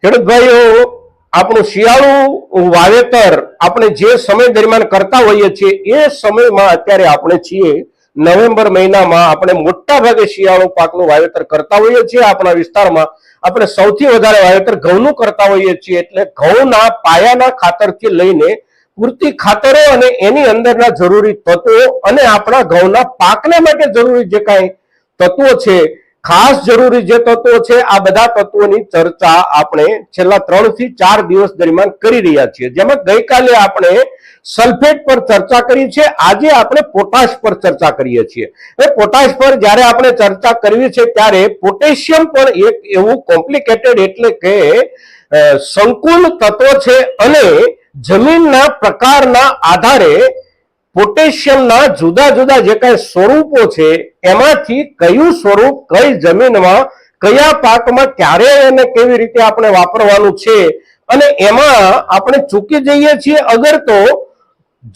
ખેડૂત ભાઈઓ, આપણું શિયાળુ વાવેતર આપણે જે સમય દરમિયાન કરતા હોઈએ છીએ એ સમયમાં અત્યારે આપણે છીએ નવેમ્બર મહિનામાં આપણે મોટા ભાગે શિયાળુ પાકનું વાવેતર કરતા હોઈએ છીએ. આપણા વિસ્તારમાં આપણે સૌથી વધારે વાવેતર ઘઉંનું કરતા હોઈએ છીએ. એટલે ઘઉંના પાયાના ખાતરથી લઈને પૂરતી ખાતરો અને એની અંદરના જરૂરી તત્વો અને આપણા ઘઉંના પાકને માટે જરૂરી જે કાંઈ તત્વો છે, ખાસ જરૂરી જે તત્વો છે, આ બધા તત્વોની ચર્ચા આપણે છેલ્લા 3 થી 4 દિવસ દરમિયાન કરી રહ્યા છીએ. જેમાં ગઈકાલે આપણે સલ્ફેટ પર ચર્ચા કરી છે, આજે આપણે પોટાશ પર ચર્ચા કરીએ છીએ. હવે પોટાશ પર જ્યારે આપણે ચર્ચા કરવી છે ત્યારે પોટેશિયમ પણ એક એવું કોમ્પ્લિકેટેડ એટલે કે સંકુલ તત્વ છે અને જમીનના પ્રકારના આધારે પોટેશિયમના જુદા જુદા જે કાંઈ સ્વરૂપો છે એમાંથી કયું સ્વરૂપ કઈ જમીનમાં કયા પાકમાં ક્યારે અને કેવી રીતે આપણે વાપરવાનું છે અને એમાં આપણે ચૂકી જઈએ છીએ અગર તો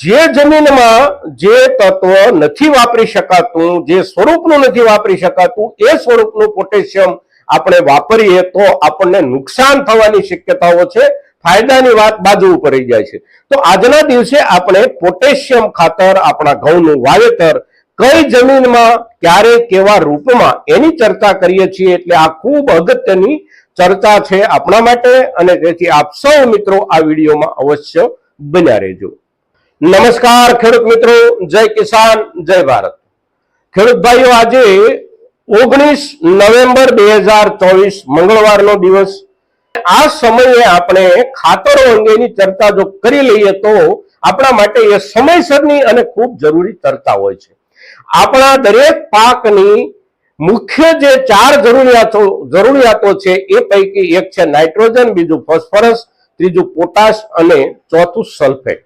જે જમીનમાં જે તત્વ નથી વાપરી શકાતું, જે સ્વરૂપનું નથી વાપરી શકાતું, એ સ્વરૂપનું પોટેશિયમ આપણે વાપરીએ તો આપણને નુકસાન થવાની શક્યતાઓ છે. ફાયદાની વાત બાજુ ઉપર રહી જાય છે. તો આજના દિવસે આપણે પોટેશિયમ ખાતર આપણા ઘઉંનું વાવેતર કઈ જમીનમાં ક્યારે કેવા રૂપમાં એની ચર્ચા કરીએ છીએ. એટલે આ ખૂબ અગત્યની ચર્ચા છે આપણા માટે અને તેથી આપ સૌ મિત્રો આ વિડીયોમાં અવશ્ય બન્યા રહેજો. નમસ્કાર ખેડૂત મિત્રો, જય કિસાન, જય ભારત. ખેડૂત ભાઈઓ, આજે 19 નવેમ્બર 2024 મંગળવારનો દિવસ. આ સમયે આપણે ખાતરો અંગેની ચર્ચા જો કરી લઈએ તો આપણા માટે એ સમયસરની અને ખૂબ જરૂરી ચર્ચા હોય છે. આપણા દરેક પાકની મુખ્ય જે 4 જરૂરિયાતો છે એ પૈકી એક છે નાઇટ્રોજન, બીજું ફોસ્ફરસ, ત્રીજું પોટાશ અને ચોથું સલ્ફેટ.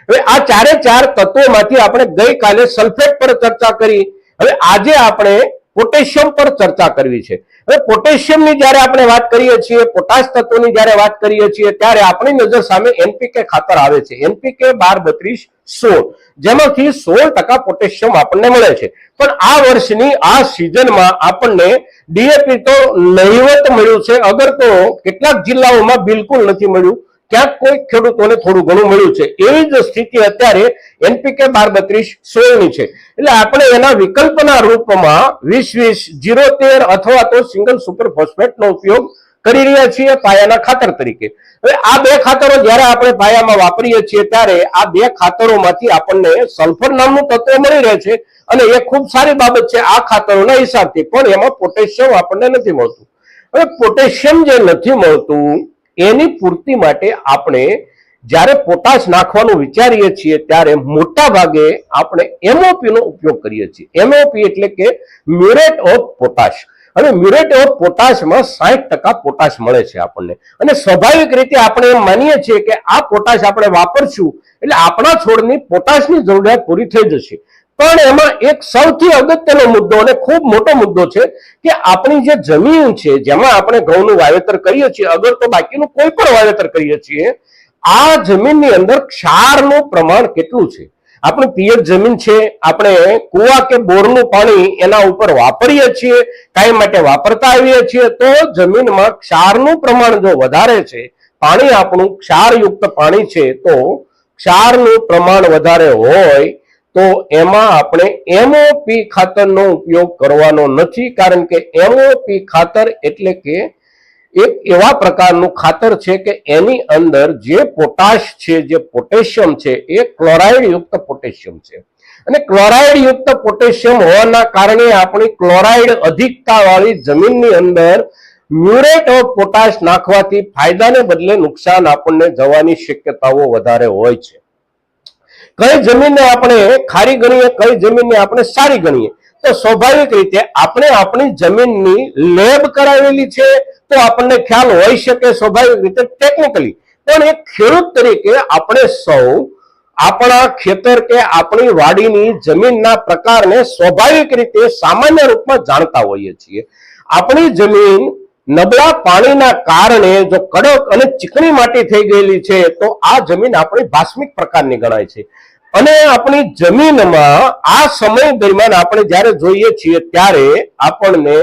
હવે આ 4 તત્વોમાંથી આપણે ગઈકાલે સલ્ફેટ પર ચર્ચા કરી. હવે આજે આપણે પોટેશિયમ પર ચર્ચા કરવી છે. હવે પોટેશિયમની જ્યારે આપણે વાત કરીએ છીએ, પોટાશ તત્વની જ્યારે વાત કરીએ છીએ ત્યારે આપણી નજર સામે એનપીકે ખાતર આવે છે. એનપીકે 12-32-16, જેમાંથી 16% પોટેશિયમ આપણને મળે છે. પણ આ વર્ષની આ સિઝનમાં આપણને ડીએપી તો નહિવત મળ્યું છે, અગર તો કેટલાક જિલ્લાઓમાં બિલકુલ નથી મળ્યું, ક્યાંક કોઈ ખેડૂતોને થોડું ઘણું મળ્યું છે. એવી જ સ્થિતિ અત્યારે એનપીકે 12-32-16 ની છે. એટલે આપણે એના વિકલ્પના રૂપમાં 20-20-0-13 અથવા તો સિંગલ સુપર ફોસ્ફેટનો ઉપયોગ કરી રહ્યા છીએ પાયાના ખાતર તરીકે. હવે આ 2 ખાતરો જ્યારે આપણે પાયામાં વાપરીએ છીએ ત્યારે આ 2 ખાતરોમાંથી આપણને સલ્ફર નામનું તત્વ મળી રહે છે અને એ ખૂબ સારી બાબત છે આ ખાતરોના હિસાબથી. પણ એમાં પોટેશિયમ આપણને નથી મળતું. હવે પોટેશિયમ જે નથી મળતું એની પૂર્તિ માટે આપણે જ્યારે પોટાશ નાખવાનું વિચારીએ છીએ ત્યારે મોટા ભાગે આપણે એમઓપી નો ઉપયોગ કરીએ છીએ. એમઓપી એટલે કે મ્યુરેટ ઓફ પોટાશ. અને મ્યુરેટ ઓફ પોટાશમાં 60% પોટાશ મળે છે આપણને. અને સ્વાભાવિક રીતે આપણે એમ માનીએ છીએ કે આ પોટાશ આપણે વાપરશું એટલે આપણા છોડની પોટાશની જરૂરિયાત પૂરી થઈ જશે. પણ એમાં એક સૌથી અગત્યનો મુદ્દો અને ખૂબ મોટો મુદ્દો છે કે આપણી જે જમીન છે જેમાં આપણે ઘઉંનું વાવેતર કરીએ છીએ, અગર તો બાકીનું કોઈ પણ વાવેતર કરીએ છીએ, આ જમીનની અંદર ક્ષારનું પ્રમાણ કેટલું છે. આપણું પિયત જમીન છે, આપણે કુવા કે બોરનું પાણી એના ઉપર વાપરીએ છીએ, કાંઈ માટે વાપરતા આવીએ છીએ, તો જમીનમાં ક્ષારનું પ્રમાણ જો વધારે છે, પાણી આપણું ક્ષારયુક્ત પાણી છે, તો ક્ષારનું પ્રમાણ વધારે હોય તો એમાં આપણે એમઓપી ખાતરનો ઉપયોગ કરવાનો નથી. કારણ કે એમઓપી ખાતર એટલે કે એક એવા પ્રકારનું ખાતર છે કે એની અંદર જે પોટાશ છે, જે પોટેશિયમ છે, એ ક્લોરાઇડ યુક્ત પોટેશિયમ છે. અને ક્લોરાઇડ યુક્ત પોટેશિયમ હોવાના કારણે આપણી ક્લોરાઇડ અધિકતા વાળી જમીનની અંદર મ્યુરેટ ઓફ પોટાશ નાખવાથી ફાયદાને બદલે નુકસાન આપણને જવાની શક્યતાઓ વધારે હોય છે. કઈ જમીનને આપણે ખારી ગણીએ, કઈ જમીનને આપણે સારી ગણીએ, તો સ્વાભાવિક રીતે આપણે આપણી જમીનની લેબ કરાવેલી છે તો આપણને ખ્યાલ હોઈ શકે સ્વાભાવિક રીતે ટેકનિકલી. પણ એક ખેડૂત તરીકે આપણે સૌ આપણા ખેતર કે આપણી વાડીની જમીનના પ્રકારને સ્વાભાવિક રીતે સામાન્ય રૂપમાં જાણતા હોઈએ છીએ. આપણી જમીન નબળા પાણીના કારણે જો કડક અને ચીકણી માટી થઈ ગયેલી છે તો આ જમીન આપણી ભાસ્મિક પ્રકારની ગણાય છે. અને આપણી જમીનમાં આ સમય દરમિયાન આપણે જ્યારે જોઈએ છીએ ત્યારે આપણને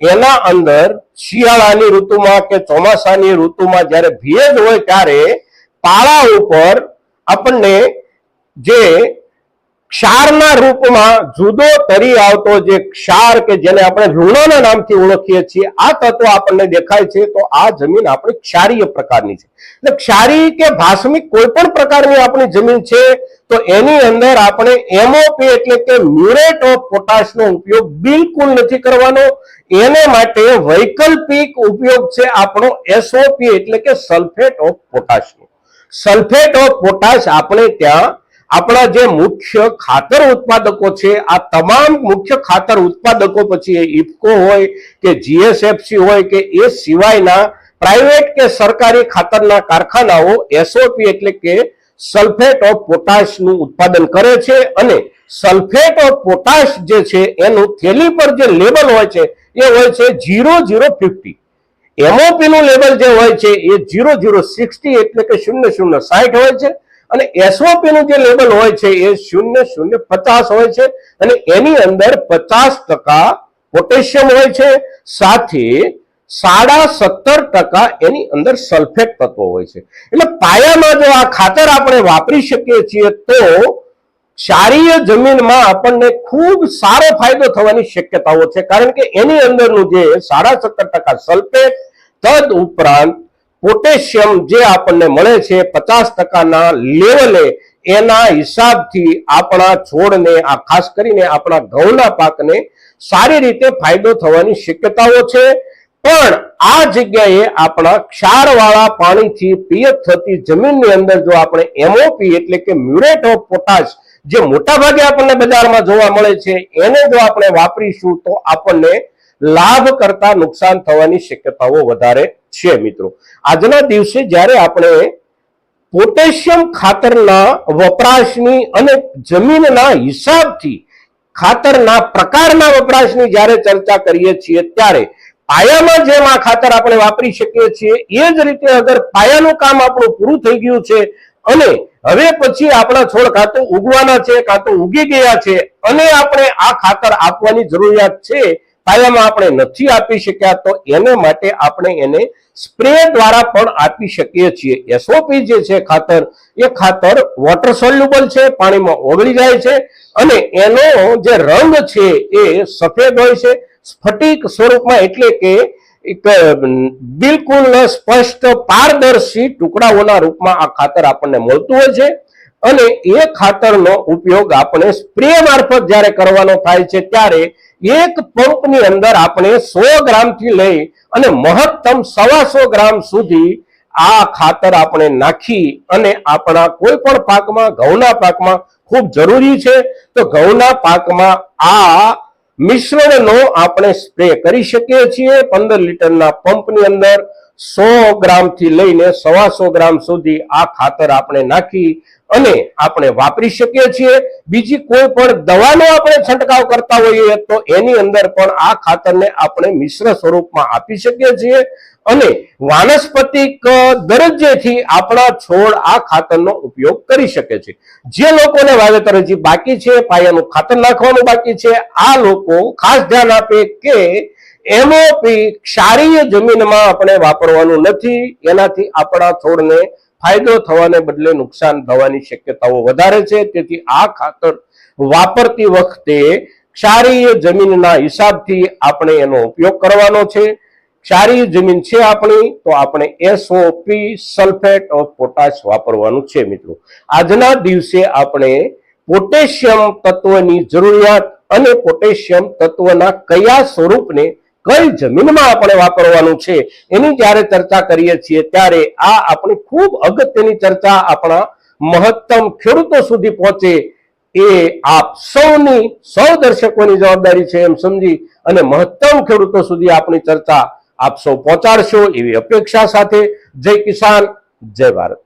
એના અંદર શિયાળાની ઋતુમાં કે ચોમાસાની ઋતુમાં જ્યારે ભેજ હોય ત્યારે પાળા ઉપર આપણને જે ક્ષારના રૂપમાં જુદો તરી આવતો જે ક્ષાર કે જેને આપણે ઋણના નામથી ઓળખીએ છીએ આ તત્વ આપણને દેખાય છે તો આ જમીન આપણી ક્ષારીય પ્રકારની છે. એટલે ક્ષારી કે ભાસ્મિક કોઈ પણ પ્રકારની આપણી જમીન છે તો એની અંદર આપણે એમઓપી એટલે કે મ્યુરેટ ઓફ પોટાશનો ઉપયોગ બિલકુલ નથી કરવાનો. એને માટે વૈકલ્પિક ઉપયોગ છે આપણો એસઓપી એટલે કે સલ્ફેટ ઓફ પોટાશનો. સલ્ફેટ ઓફ પોટાશ આપણે ત્યાં આપણા જે મુખ્ય ખાતર ઉત્પાદકો છે આ તમામ મુખ્ય ખાતર ઉત્પાદકો પછી એ ઇફકો હોય કે જીએસએફસી હોય કે એ સિવાયના પ્રાઇવેટ કે સરકારી ખાતરના કારખાનાઓ એસઓપી એટલે કે સલ્ફેટ ઓફ પોટાશનું ઉત્પાદન કરે છે અને સલ્ફેટ ઓફ પોટાશ જે છે એનું થેલી પર જે લેબલ હોય છે એ હોય છે 0050. એમઓપી નું લેબલ જે હોય છે એ 0060 એટલે કે 0060 હોય છે અને એસઓપી નું જે લેબલ હોય છે એ 0050 હોય છે અને એની અંદર 50% પોટેશિયમ હોય છે સાથે 17.5% એની અંદર સલ્ફેટ તત્વો હોય છે. એટલે પાયામાં જો આ ખાતર આપણે વાપરી શકીએ છીએ તો ક્ષારીય જમીનમાં આપણને ખૂબ સારો ફાયદો થવાની શક્યતાઓ છે કારણ કે એની અંદરનું જે 17.5% સલ્ફેટ તદ ઉપરાંત પોટેશિયમ જે આપણને મળે છે 50%ના લેવલે એના હિસાબથી આપણા છોડને આ ખાસ કરીને આપણા ઘઉંના પાકને સારી રીતે ફાયદો થવાની શક્યતાઓ છે. પણ આ જગ્યાએ આપણા ક્ષારવાળા પાણીથી પિયત થતી જમીનની અંદર જો આપણે એમઓપી એટલે કે મ્યુરેટ ઓફ પોટાશ જે મોટા ભાગે આપણને બજારમાં જોવા મળે છે એને જો આપણે વાપરીશું તો આપણને લાભ કરતા નુકસાન થવાની શક્યતાઓ વધારે છે. મિત્રો આજના દિવસે જ્યારે આપણે પોટેશિયમ ખાતરના વપરાશની અને જમીનના હિસાબથી ખાતરના પ્રકારના વપરાશની જ્યારે ચર્ચા કરીએ છીએ ત્યારે પાયામાં જેમ આ ખાતર આપણે વાપરી શકીએ છીએ એ જ રીતે અગર પાયાનું કામ આપણું પૂરું થઈ ગયું છે અને હવે પછી આપણા છોડ કાં તો ઉગવાના છે કાં તો ઉગી ગયા છે અને આપણે આ ખાતર આપવાની જરૂરિયાત છે પાયામાં આપણે નથી આપી શક્યા તો એને માટે આપણે એને સ્પ્રે દ્વારા પણ આપી શકીએ છીએ. એસઓપી જે છે ખાતર એ ખાતર વોટર સોલ્યુબલ છે, પાણીમાં ઓગળી જાય છે અને એનો જે રંગ છે એ સફેદ હોય છે સ્ફટિક સ્વરૂપમાં એટલે કે બિલકુલ સ્પષ્ટ પારદર્શી ટુકડાઓના રૂપમાં આ ખાતર આપણને મળતું હોય છે અને એ ખાતરનો ઉપયોગ આપણે સ્પ્રે મારફત જ્યારે કરવાનો થાય છે ત્યારે એક પંપની અંદર આપણે 100 ગ્રામથી લઈ અને મહત્તમ 125 ગ્રામ સુધી આ ખાતર આપણે નાખી અને આપણા કોઈ પણ પાકમાં ઘઉંના પાકમાં ખૂબ જરૂરી છે તો ઘઉંના પાકમાં આ મિશ્રણનો આપણે સ્પ્રે કરી શકીએ છીએ. 15 લીટરના પંપની અંદર 100 ગ્રામથી લઈને 125 ગ્રામ સુધી આ ખાતર આપણે નાખી અને આપણે વાપરી શકીએ છીએ. બીજી કોઈ પણ દવાનો આપણે છંટકાવ કરતા હોઈએ તો એની અંદર પણ આ ખાતરને આપણે મિશ્ર સ્વરૂપમાં આપી શકીએ છીએ અને વાનસ્પતિક દરજ્જેથી આપણા છોડ આ ખાતરનો ઉપયોગ કરી શકે છે. જે લોકોને વાવેતર હજી બાકી છે, પાયાનું ખાતર નાખવાનું બાકી છે, આ લોકો ખાસ ધ્યાન આપે કે એમઓપી ક્ષારીય જમીનમાં આપણે વાપરવાનું નથી. એનાથી આપણા છોડને ફાયદો થવાને બદલે નુકસાન થવાની શક્યતાઓ વધારે છે. તેથી આ ખાતર વાપરતી વખતે ક્ષારીય જમીનના હિસાબથી આપણે એનો ઉપયોગ કરવાનો છે. ક્ષારીય જમીન છે આપણી તો આપણે એસઓપી સલ્ફેટ ઓફ પોટાશ વાપરવાનું છે. મિત્રો આજના દિવસે આપણે પોટેશિયમ તત્વની જરૂરિયાત અને પોટેશિયમ તત્વના કયા સ્વરૂપને કઈ જમીનમાં આપણે વાપરવાનું છે એની જ્યારે ચર્ચા કરીએ છીએ ત્યારે આ આપણી ખૂબ અગત્યની ચર્ચા આપણા મહત્તમ ખેડૂતો સુધી પહોંચે એ આપ સૌ દર્શકોની જવાબદારી છે એમ સમજી અને મહત્તમ ખેડૂતો સુધી આપણી ચર્ચા આપ સૌ પહોંચાડશો એવી અપેક્ષા સાથે જય કિસાન, જય ભારત.